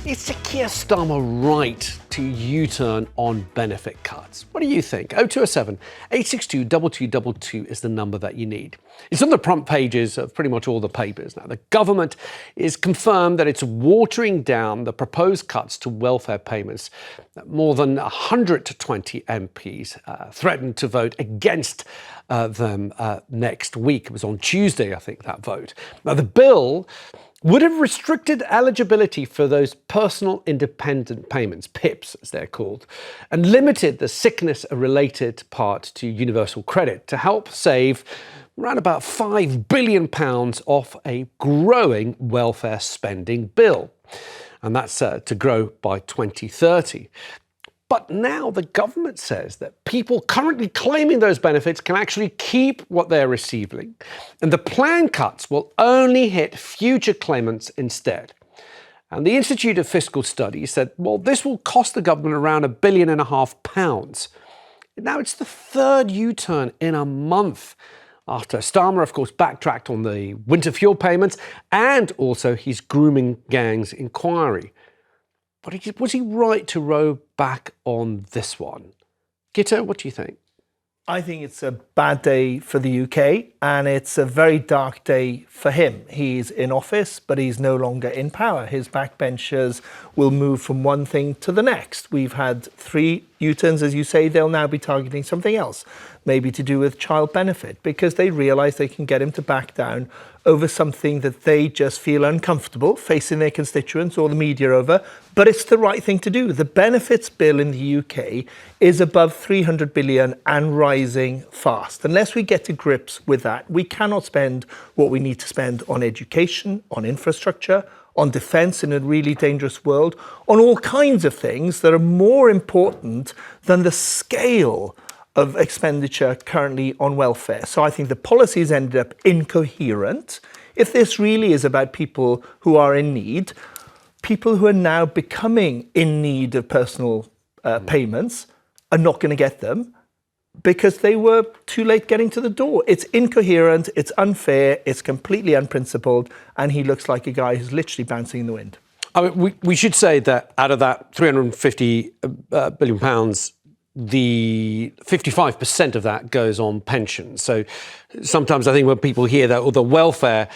Is Keir Starmer right to U-turn on benefit cuts? What do you think? 0207 862 2222 is the number that you need. It's on the front pages of pretty much all the papers now. The government is confirmed that it's watering down the proposed cuts to welfare payments. More than 120 MPs threatened to vote against them next week. It was on Tuesday, I think, that vote. Now, the bill would have restricted eligibility for those personal independent payments, PIPs as they're called, and limited the sickness-related part to universal credit to help save around about £5 billion off a growing welfare spending bill. And that's to grow by 2030. But now the government says that people currently claiming those benefits can actually keep what they're receiving, and the planned cuts will only hit future claimants instead. And the Institute of Fiscal Studies said, well, this will cost the government around £1.5 billion. Now it's the third U-turn in a month after Starmer, of course, backtracked on the winter fuel payments and also his grooming gang's inquiry. But was he right to row back on this one? Guto, what do you think? I think it's a bad day for the UK and it's a very dark day for him. He's in office, but he's no longer in power. His backbenchers will move from one thing to the next. We've had 3 U-turns, as you say. They'll now be targeting something else, maybe to do with child benefit, because they realise they can get him to back down over something that they just feel uncomfortable facing their constituents or the media over, but it's the right thing to do. The benefits bill in the UK is above 300 billion and rising fast. Unless we get to grips with that, we cannot spend what we need to spend on education, on infrastructure, on defence in a really dangerous world, on all kinds of things that are more important than the scale of expenditure currently on welfare. So I think the policies ended up incoherent. If this really is about people who are in need, people who are now becoming in need of personal payments are not going to get them because they were too late getting to the door. It's incoherent, it's unfair, it's completely unprincipled, and he looks like a guy who's literally bouncing in the wind. I mean, we should say that out of that £350 billion, the 55% of that goes on pensions. So sometimes I think when people hear that, or the welfare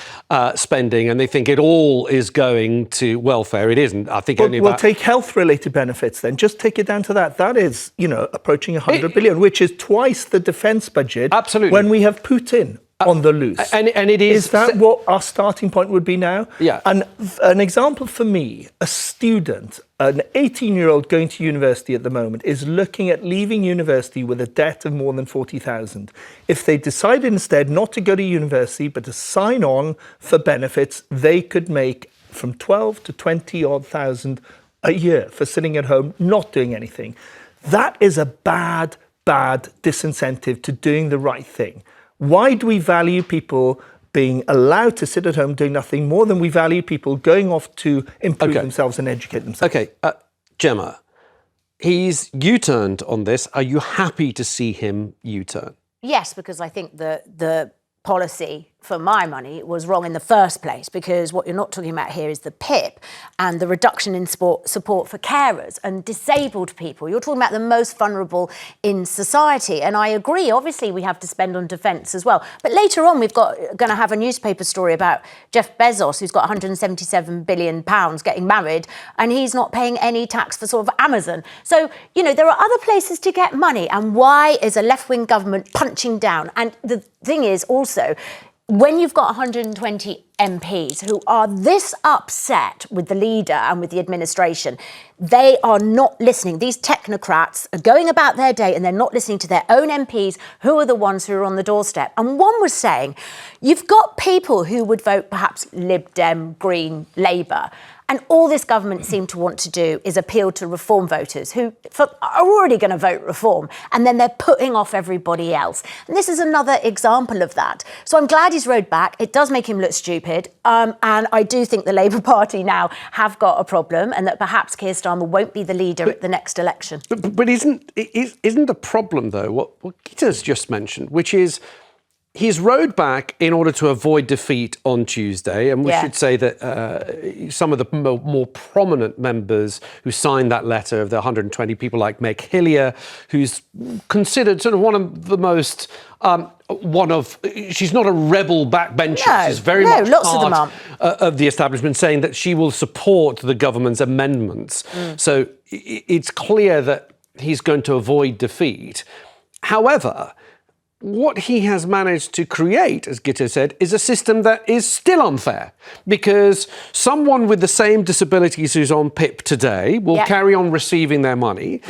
spending, and they think it all is going to welfare, it isn't. I think only about... Well, take health-related benefits then. Just take it down to that. That is, approaching 100 billion, which is twice the defence budget. Absolutely. When we have Putin on the loose. And it is... Is that what our starting point would be now? Yeah. And an example for me, a student, an 18-year-old going to university at the moment, is looking at leaving university with a debt of more than 40,000. If they decided instead not to go to university, but to sign on for benefits, they could make from 12 to 20 odd thousand a year for sitting at home, not doing anything. That is a bad disincentive to doing the right thing. Why do we value people being allowed to sit at home doing nothing more than we value people going off to improve themselves and educate themselves? Okay, Gemma, he's U-turned on this. Are you happy to see him U-turn? Yes, because I think the policy, for my money, was wrong in the first place, because what you're not talking about here is the PIP and the reduction in support for carers and disabled people. You're talking about the most vulnerable in society. And I agree, obviously, we have to spend on defence as well. But later on, we've going to have a newspaper story about Jeff Bezos, who's got £177 billion getting married, and he's not paying any tax for sort of Amazon. So, there are other places to get money. And why is a left-wing government punching down? And the thing is also, when you've got 120 MPs who are this upset with the leader and with the administration, they are not listening. These technocrats are going about their day and they're not listening to their own MPs, who are the ones who are on the doorstep. And one was saying, you've got people who would vote perhaps Lib Dem, Green, Labour, and all this government seemed to want to do is appeal to reform voters who are already going to vote reform, and then they're putting off everybody else. And this is another example of that. So I'm glad he's rowed back. It does make him look stupid. And I do think the Labour Party now have got a problem, and that perhaps Keir Starmer won't be the leader at the next election. But isn't the problem, though, what Guto's just mentioned, which is He's rode back in order to avoid defeat on Tuesday, and we should say that some of the more prominent members who signed that letter, of the 120 people, like Meg Hillier, who's considered sort of one of the most she's not a rebel backbencher. She's very much lots part of them aren't. Of the establishment, saying that she will support the government's amendments. So it's clear that he's going to avoid defeat. However, what he has managed to create, as Guto said, is a system that is still unfair, because someone with the same disabilities who's on PIP today will carry on receiving their money.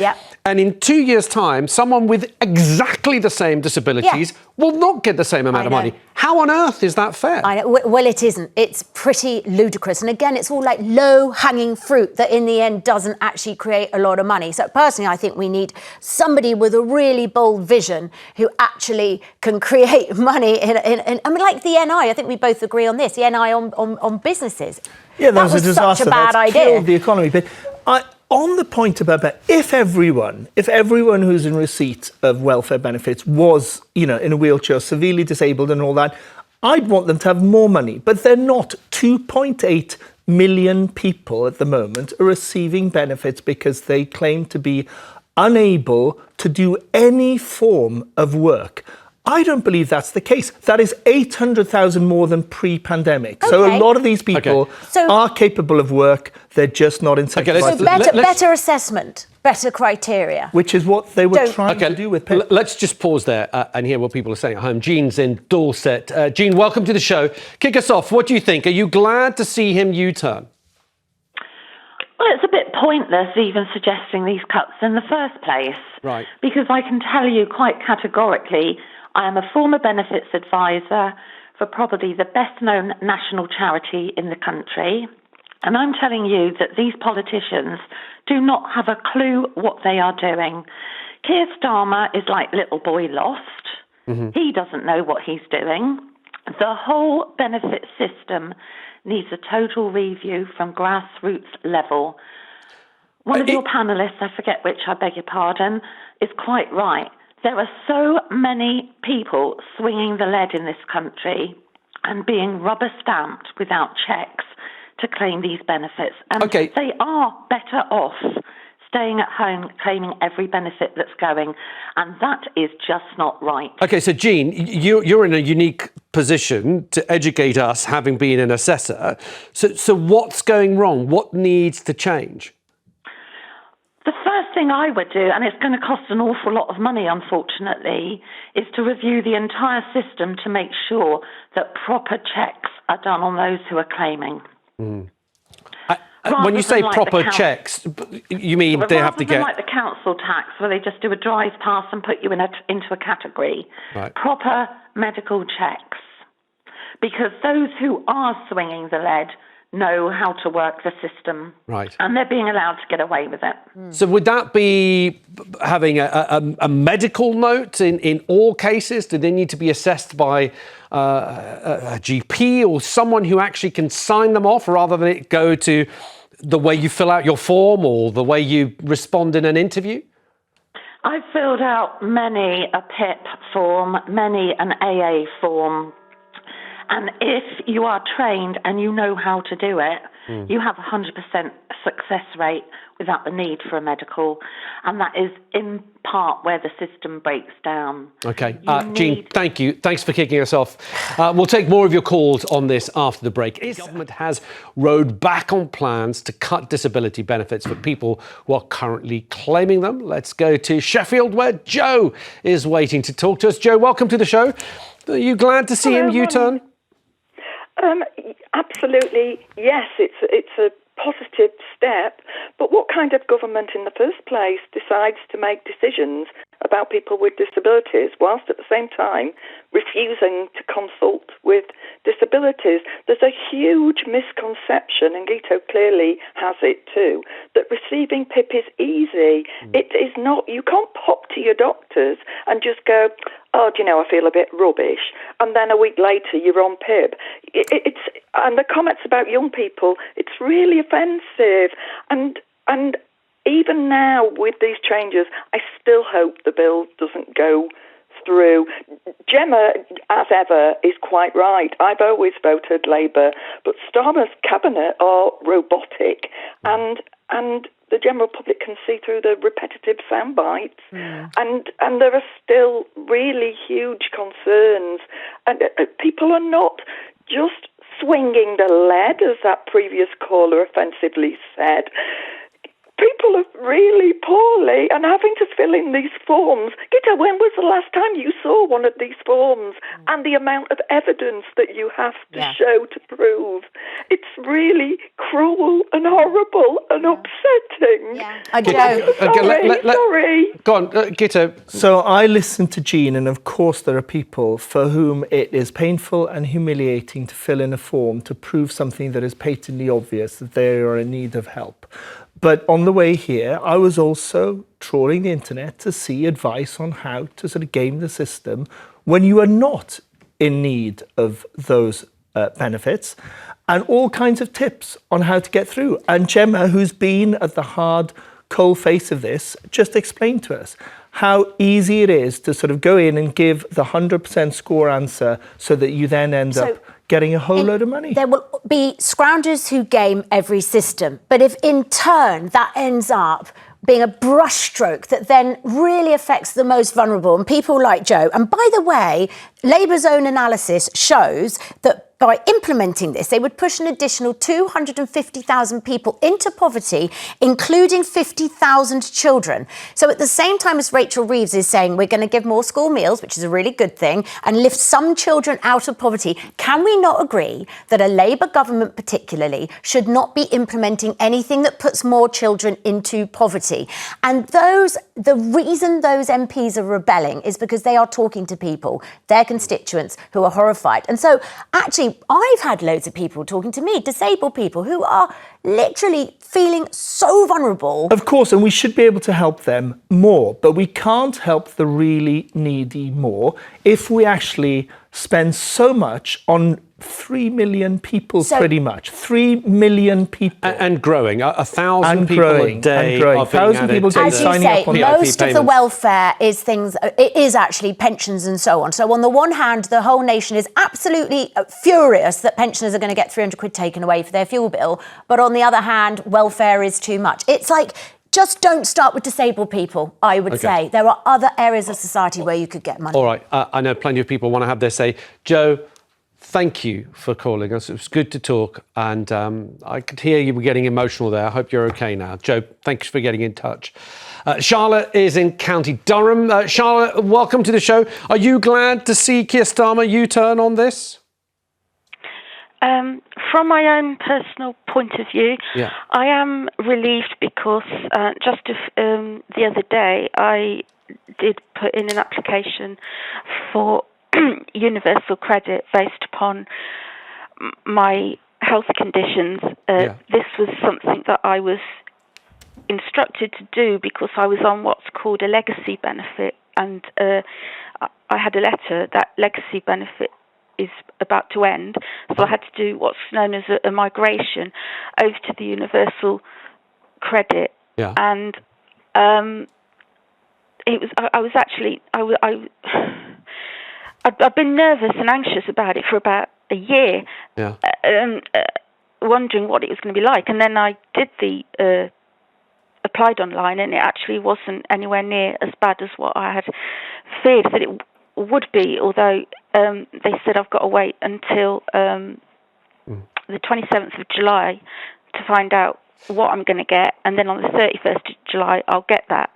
And in 2 years' time, someone with exactly the same disabilities will not get the same amount of money. How on earth is that fair? I know. Well, it isn't. It's pretty ludicrous. And again, it's all like low-hanging fruit that in the end doesn't actually create a lot of money. So personally, I think we need somebody with a really bold vision who actually can create money in I mean, like the NI. I think we both agree on this. The NI on businesses. Yeah, that was a disaster. Such a bad idea. Killed the economy. But on the point about that, if everyone who's in receipt of welfare benefits was, in a wheelchair, severely disabled and all that, I'd want them to have more money. But they're not. 2.8 million people at the moment are receiving benefits because they claim to be unable to do any form of work. I don't believe that's the case. That is 800,000 more than pre-pandemic. So a lot of these people are capable of work. They're just not incentivized. So better assessment, better criteria. Which is what they were trying to do with PIP. Let's just pause there and hear what people are saying at home. Jean's in Dorset. Jean, welcome to the show. Kick us off. What do you think? Are you glad to see him U-turn? Well, it's a bit pointless even suggesting these cuts in the first place. Right. Because I can tell you quite categorically, I am a former benefits advisor for probably the best-known national charity in the country. And I'm telling you that these politicians do not have a clue what they are doing. Keir Starmer is like little boy lost. He doesn't know what he's doing. The whole benefit system needs a total review from grassroots level. One of your panellists, I forget which, I beg your pardon, is quite right. There are so many people swinging the lead in this country and being rubber stamped without checks to claim these benefits. And they are better off staying at home, claiming every benefit that's going. And that is just not right. OK, so Jean, you're in a unique position to educate us, having been an assessor. So what's going wrong? What needs to change? The first thing I would do, and it's going to cost an awful lot of money, unfortunately, is to review the entire system to make sure that proper checks are done on those who are claiming. When you say proper checks, you mean they have to get... like the council tax, where they just do a drive pass and put you into a category. Right. Proper medical checks. Because those who are swinging the lead know how to work the system. Right. And they're being allowed to get away with it. So would that be having a medical note in all cases? Do they need to be assessed by a GP or someone who actually can sign them off, rather than it go to the way you fill out your form or the way you respond in an interview? I've filled out many a PIP form, many an AA form. And if you are trained and you know how to do it, you have a 100% success rate without the need for a medical. And that is in part where the system breaks down. OK. Jean, thank you. Thanks for kicking us off. We'll take more of your calls on this after the break. The government has rode back on plans to cut disability benefits for people who are currently claiming them. Let's go to Sheffield, where Joe is waiting to talk to us. Joe, welcome to the show. Are you glad to see him U-turn? Absolutely, yes, it's a positive step, but what kind of government in the first place decides to make decisions about people with disabilities whilst at the same time refusing to consult with disabilities? There's a huge misconception, and Guto clearly has it too, that receiving PIP is easy. It is not. You can't pop to your doctors and just go, oh, do you know, I feel a bit rubbish, and then a week later you're on PIP. And the comments about young people, it's really offensive. And even now with these changes, I still hope the bill doesn't go through. Jemma, as ever, is quite right. I've always voted Labour, but Starmer's cabinet are robotic, and the general public can see through the repetitive sound bites, and there are still really huge concerns, and people are not just swinging the lead, as that previous caller offensively said. People are really poorly and having to fill in these forms. Guto, when was the last time you saw one of these forms and the amount of evidence that you have to show to prove? It's really cruel and horrible and upsetting. Yeah. Sorry. Go on, Guto. So I listened to Jean, and of course there are people for whom it is painful and humiliating to fill in a form to prove something that is patently obvious, that they are in need of help. But on the way here, I was also trawling the internet to see advice on how to sort of game the system when you are not in need of those benefits, and all kinds of tips on how to get through. And Jemma, who's been at the hard, cold face of this, just explained to us how easy it is to sort of go in and give the 100% score answer so that you then end up getting a whole load of money. There will be scroungers who game every system, but if in turn that ends up being a brushstroke that then really affects the most vulnerable and people like Joe, and by the way, Labour's own analysis shows that by implementing this, they would push an additional 250,000 people into poverty, including 50,000 children. So at the same time as Rachel Reeves is saying we're going to give more school meals, which is a really good thing, and lift some children out of poverty, can we not agree that a Labour government particularly should not be implementing anything that puts more children into poverty? And the reason those MPs are rebelling is because they are talking to people, their constituents, who are horrified. And so actually, I've had loads of people talking to me, disabled people, who are literally feeling so vulnerable. Of course, and we should be able to help them more, but we can't help the really needy more if we actually spend so much on 3 million people, pretty much. 3 million people. And growing. 1,000 people a day. And growing. 1,000 people signing up on most of the welfare is things, it is actually pensions and so on. So on the one hand, the whole nation is absolutely furious that pensioners are going to get 300 quid taken away for their fuel bill. But on the other hand, welfare is too much. It's like, just don't start with disabled people, I would say. There are other areas of society where you could get money. All right. I know plenty of people want to have their say. Joe, thank you for calling us. It was good to talk. And I could hear you were getting emotional there. I hope you're OK now. Joe, thanks for getting in touch. Charlotte is in County Durham. Charlotte, welcome to the show. Are you glad to see Keir Starmer U-turn on this? From my own personal point of view, I am relieved because just the other day I did put in an application for universal credit based upon my health conditions. This was something that I was instructed to do because I was on what's called a legacy benefit, and I had a letter that legacy benefit is about to end, so I had to do what's known as a migration over to the universal credit, and it was. I was actually. I've been nervous and anxious about it for about a year, wondering what it was going to be like, and then I did the applied online, and it actually wasn't anywhere near as bad as what I had feared that it would be, although they said I've got to wait until the 27th of July to find out what I'm going to get, and then on the 31st of July I'll get that.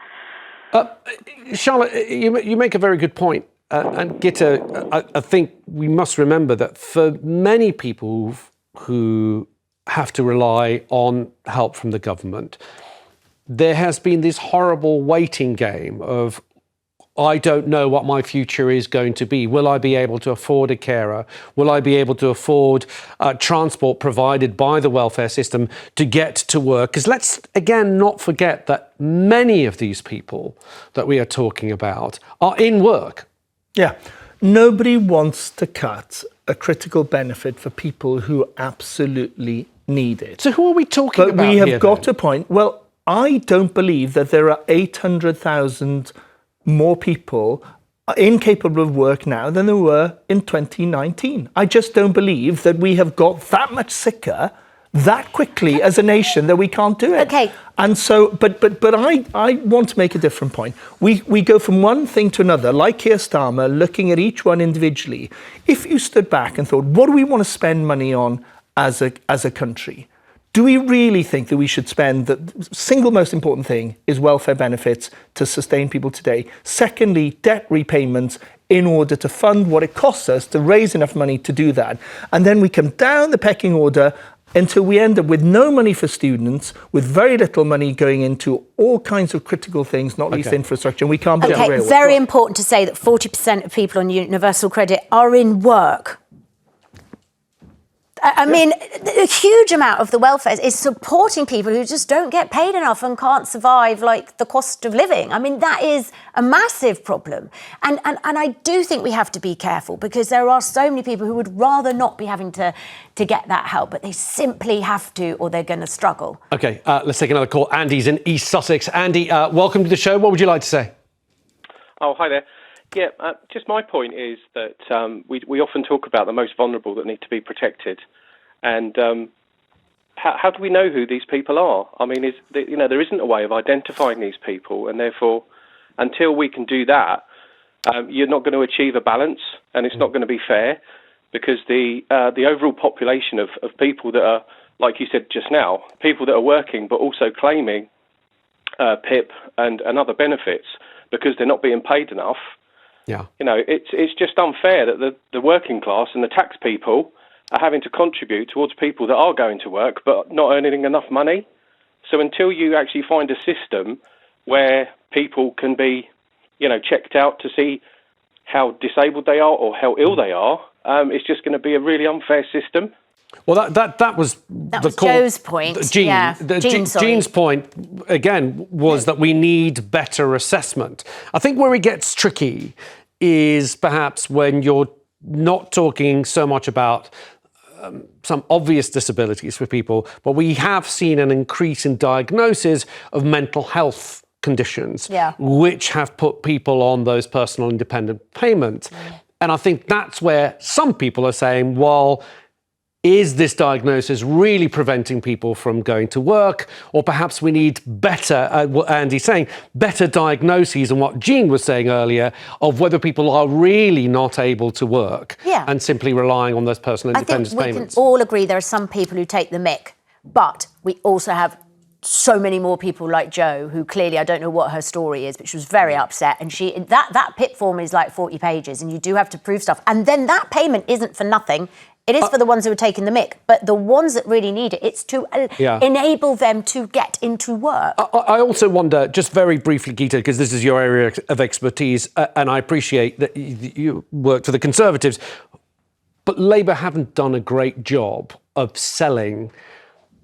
Charlotte, you make a very good point. And Guto, I think we must remember that for many people who have to rely on help from the government, there has been this horrible waiting game of, I don't know what my future is going to be. Will I be able to afford a carer? Will I be able to afford transport provided by the welfare system to get to work? Because let's, again, not forget that many of these people that we are talking about are in work. Yeah. Nobody wants to cut a critical benefit for people who absolutely need it. So who are we talking about here? But we have got then? a point. Well, I don't believe that there are 800,000 more people incapable of work now than there were in 2019. I just don't believe that we have got that much sicker that quickly as a nation that we can't do it. Okay. And so, but I want to make a different point. We go from one thing to another, like Keir Starmer, looking at each one individually. If you stood back and thought, what do we want to spend money on as a country? Do we really think that we should spend, the single most important thing is welfare benefits to sustain people today? Secondly, debt repayments in order to fund what it costs us to raise enough money to do that. And then we come down the pecking order until we end up with no money for students, with very little money going into all kinds of critical things, not least infrastructure, and we can't build a railway. Very important to say that 40% of people on universal credit are in work. I mean, a huge amount of the welfare is supporting people who just don't get paid enough and can't survive, like, the cost of living. I mean, that is a massive problem. And I do think we have to be careful, because there are so many people who would rather not be having to get that help, but they simply have to, or they're going to struggle. OK, let's take another call. Andy's in East Sussex. Andy, welcome to the show. What would you like to say? Oh, hi there. Yeah, just my point is that we often talk about the most vulnerable that need to be protected, and how do we know who these people are? I mean, there isn't a way of identifying these people, and therefore, until we can do that, you're not going to achieve a balance, and it's not going to be fair, because the overall population of people that are, like you said just now, people that are working but also claiming PIP and other benefits because they're not being paid enough. Yeah, it's just unfair that the working class and the tax people are having to contribute towards people that are going to work but not earning enough money. So until you actually find a system where people can be, checked out to see how disabled they are or how ill they are, it's just going to be a really unfair system. Well, that was Joe's point. Jean's point, again, was that we need better assessment. I think where it gets tricky is perhaps when you're not talking so much about some obvious disabilities for people, but we have seen an increase in diagnosis of mental health conditions, which have put people on those personal independent payments. And I think that's where some people are saying, well, is this diagnosis really preventing people from going to work? Or perhaps we need better, what Andy's saying, better diagnoses, and what Jean was saying earlier, of whether people are really not able to work and simply relying on those personal independence payments. I think we can all agree there are some people who take the mick, but we also have so many more people like Jo, who clearly, I don't know what her story is, but she was very upset. And that PIP form is like 40 pages, and you do have to prove stuff. And then that payment isn't for nothing. It is for the ones who are taking the mick, but the ones that really need it, it's to enable them to get into work. I also wonder, just very briefly, Guto, because this is your area of expertise, and I appreciate that you work for the Conservatives, but Labour haven't done a great job of selling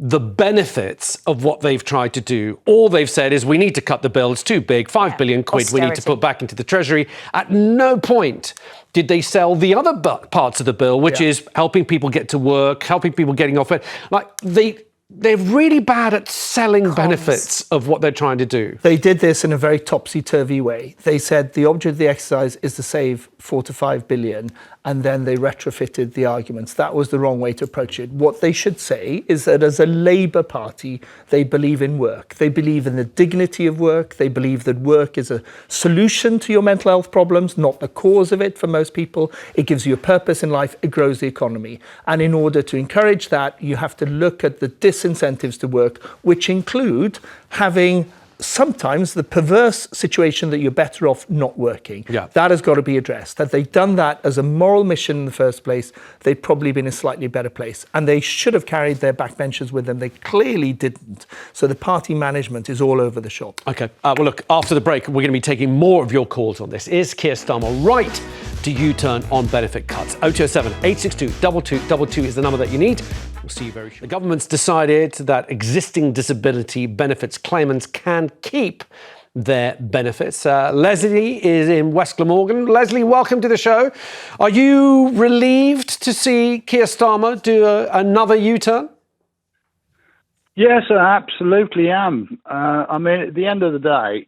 the benefits of what they've tried to do. All they've said is we need to cut the bill, it's too big, 5 billion quid austerity. We need to put back into the Treasury. At no point did they sell the other parts of the bill, which is helping people get to work, helping people getting off it. Like, they're really bad at selling benefits of what they're trying to do. They did this in a very topsy-turvy way. They said the object of the exercise is to save 4 to 5 billion, and then they retrofitted the arguments. That was the wrong way to approach it. What they should say is that as a Labour Party, they believe in work. They believe in the dignity of work. They believe that work is a solution to your mental health problems, not the cause of it for most people. It gives you a purpose in life. It grows the economy. And in order to encourage that, you have to look at the disincentives to work, which include having sometimes the perverse situation that you're better off not working. That has got to be addressed. Had they done that as a moral mission in the first place, they'd probably been in a slightly better place. And they should have carried their backbenchers with them. They clearly didn't. So the party management is all over the shop. OK. Well, look, after the break, we're going to be taking more of your calls on this. Is Keir Starmer right to U-turn on benefit cuts? 0207 862 2222 is the number that you need. We'll see you very soon. The government's decided that existing disability benefits claimants can keep their benefits. Leslie is in West Glamorgan. Leslie, welcome to the show. Are you relieved to see Keir Starmer do another U-turn? Yes, I absolutely am. I mean, at the end of the day,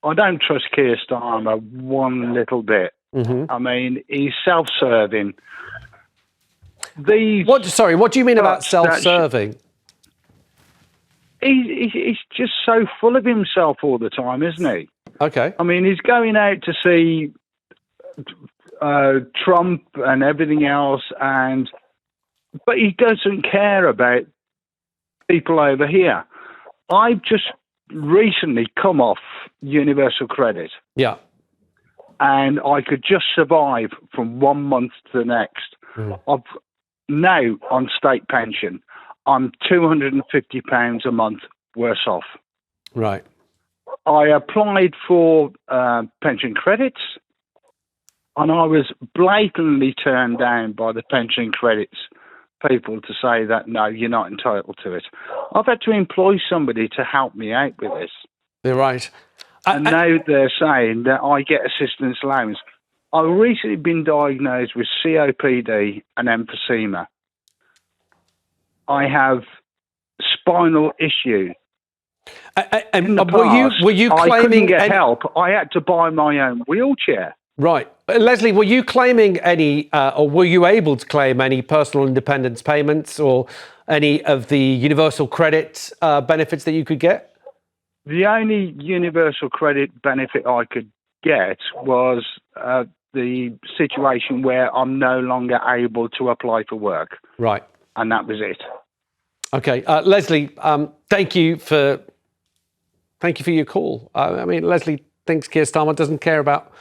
I don't trust Keir Starmer one little bit. I mean, he's self-serving. What do you mean about self-serving? He's just so full of himself all the time, isn't he? Okay. I mean, he's going out to see Trump and everything else, but he doesn't care about people over here. I've just recently come off universal credit. Yeah. And I could just survive from 1 month to the next. I'm now on state pension. I'm £250 a month worse off. Right. I applied for pension credits, and I was blatantly turned down by the pension credits people to say that, no, you're not entitled to it. I've had to employ somebody to help me out with this. You're right. And now they're saying that I get assistance allowance. I've recently been diagnosed with COPD and emphysema. I have spinal issue. And were you claiming I couldn't get help. I had to buy my own wheelchair. Right. Leslie, were you claiming any, or were you able to claim any personal independence payments or any of the universal credit benefits that you could get? The only universal credit benefit I could get was the situation where I'm no longer able to apply for work. Right. And that was it. Okay. Leslie, thank you for your call. I mean, Leslie thinks Keir Starmer doesn't care about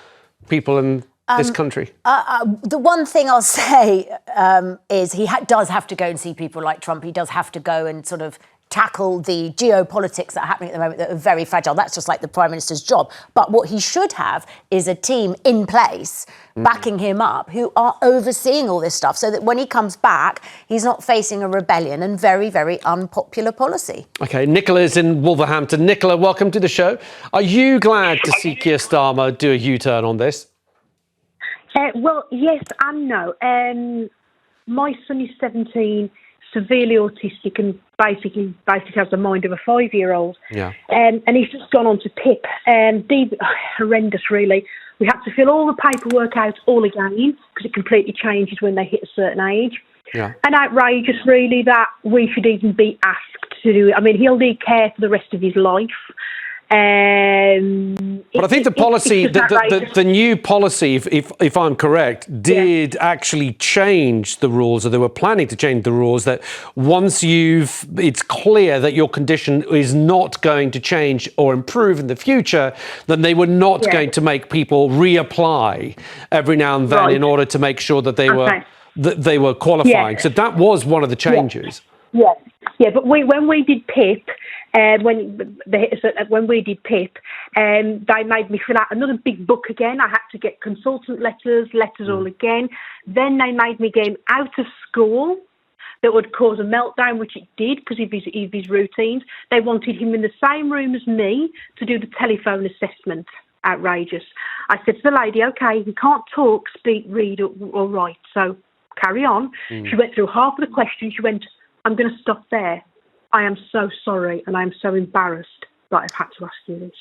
people in this country. The one thing I'll say is he does have to go and see people like Trump. He does have to go and sort of tackle the geopolitics that are happening at the moment that are very fragile. That's just like the Prime Minister's job. But what he should have is a team in place backing him up who are overseeing all this stuff so that when he comes back, he's not facing a rebellion and very, very unpopular policy. OK, Nicola is in Wolverhampton. Nicola, welcome to the show. Are you glad to see Keir Starmer do a U-turn on this? Well, yes and no. My son is 17, severely autistic and basically has the mind of a 5-year-old. Yeah. And he's just gone on to PIP. Horrendous, really. We had to fill all the paperwork out all again because it completely changes when they hit a certain age. Yeah. And outrageous, really, that we should even be asked to do it. I mean, he'll need care for the rest of his life. But I think the policy, the new policy, if I'm correct, did actually change the rules, or they were planning to change the rules, that once it's clear that your condition is not going to change or improve in the future, then they were not going to make people reapply every now and then in order to make sure that they were qualifying. So that was one of the changes. Yeah, but when we did PIP, when we did PIP, they made me fill out another big book again. I had to get consultant letters all again. Then they made me get him out of school. That would cause a meltdown, which it did because of his routines. They wanted him in the same room as me to do the telephone assessment. Outrageous. I said to the lady, OK, he can't talk, speak, read or write, so carry on. She went through half of the questions. She went, I'm going to stop there. I am so sorry and I am so embarrassed that I've had to ask you this.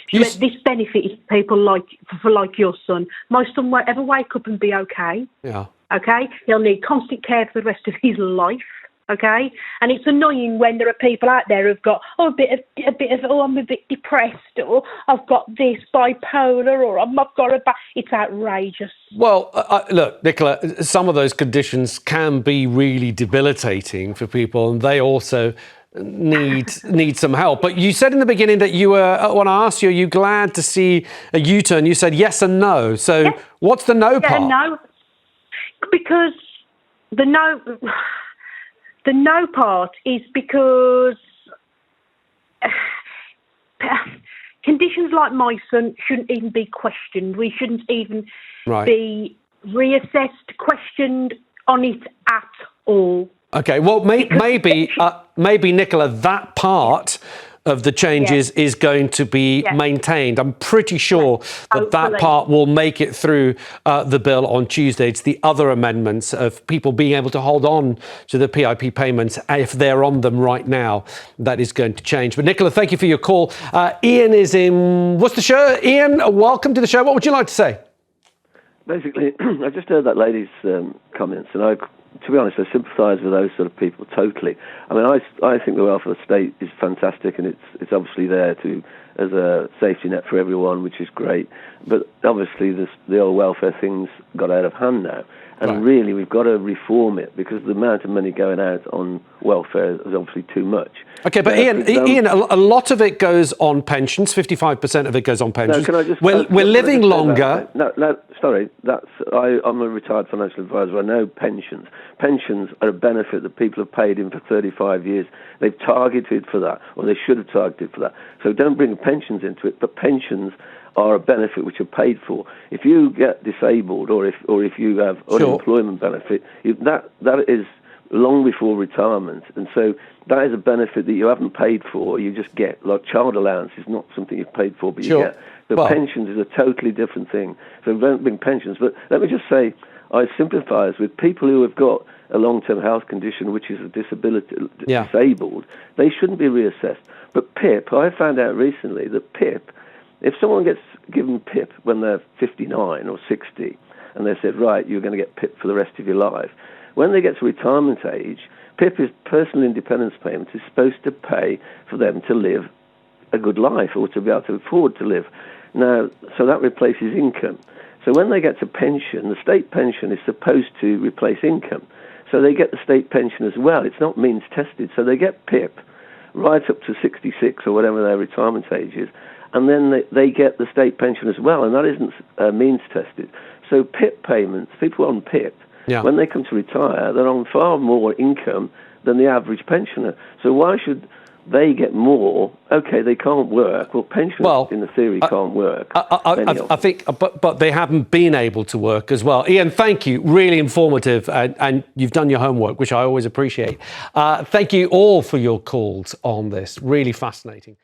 She went, this benefit is people like your son. My son won't ever wake up and be OK. Yeah. OK? He'll need constant care for the rest of his life. OK? And it's annoying when there are people out there who've got, I'm a bit depressed, or I've got this bipolar, or I've got it's outrageous. Well, look, Nicola, some of those conditions can be really debilitating for people, and they also need some help. But you said in the beginning that you were, when I asked you, are you glad to see a U-turn? You said yes and no. So what's the no part? No, because the no part is because conditions like my son shouldn't even be questioned. We shouldn't even be reassessed, questioned on it at all. Okay, well, maybe Nicola, that part of the changes is going to be maintained. I'm pretty sure that Hopefully. part will make it through the bill on Tuesday. It's the other amendments of people being able to hold on to the PIP payments if they're on them right now that is going to change. But Nicola, thank you for your call. Ian is in Worcestershire. Ian, welcome to the show. What would you like to say? Basically, I just heard that lady's comments, and to be honest, I sympathise with those sort of people totally. I mean, I think the welfare state is fantastic, and it's obviously there as a safety net for everyone, which is great. But obviously, the old welfare thing's got out of hand now, and really we've got to reform it because the amount of money going out on welfare is obviously too much. Okay, but Ian, a lot of it goes on pensions. 55% of it goes on pensions. No, can I just, we're living longer. No, sorry. I'm a retired financial advisor. I know pensions. Pensions are a benefit that people have paid in for 35 years. They've targeted for that, or they should have targeted for that. So don't bring pensions into it. But pensions are a benefit which are paid for. If you get disabled, or if you have unemployment benefit, that is long before retirement, and so that is a benefit that you haven't paid for. You just get, like child allowance is not something you've paid for, but you get. So pensions is a totally different thing. So don't bring pensions. But let me just say, I sympathise with people who have got a long-term health condition, which is a disability, disabled. They shouldn't be reassessed. But PIP, I found out recently that PIP, if someone gets given PIP when they're 59 or 60, and they said, right, you're going to get PIP for the rest of your life, when they get to retirement age, PIP is personal independence payment, is supposed to pay for them to live a good life or to be able to afford to live. Now, so that replaces income. So when they get to pension, the state pension is supposed to replace income. So they get the state pension as well. It's not means tested. So they get PIP right up to 66 or whatever their retirement age is. And then they get the state pension as well. And that isn't means tested. So PIP payments, people on PIP, when they come to retire, they're on far more income than the average pensioner. So why should they get more? Okay, they can't work. Well, pensioners, in the theory, can't work. I think, but they haven't been able to work as well. Ian, thank you. Really informative, and you've done your homework, which I always appreciate. Thank you all for your calls on this. Really fascinating.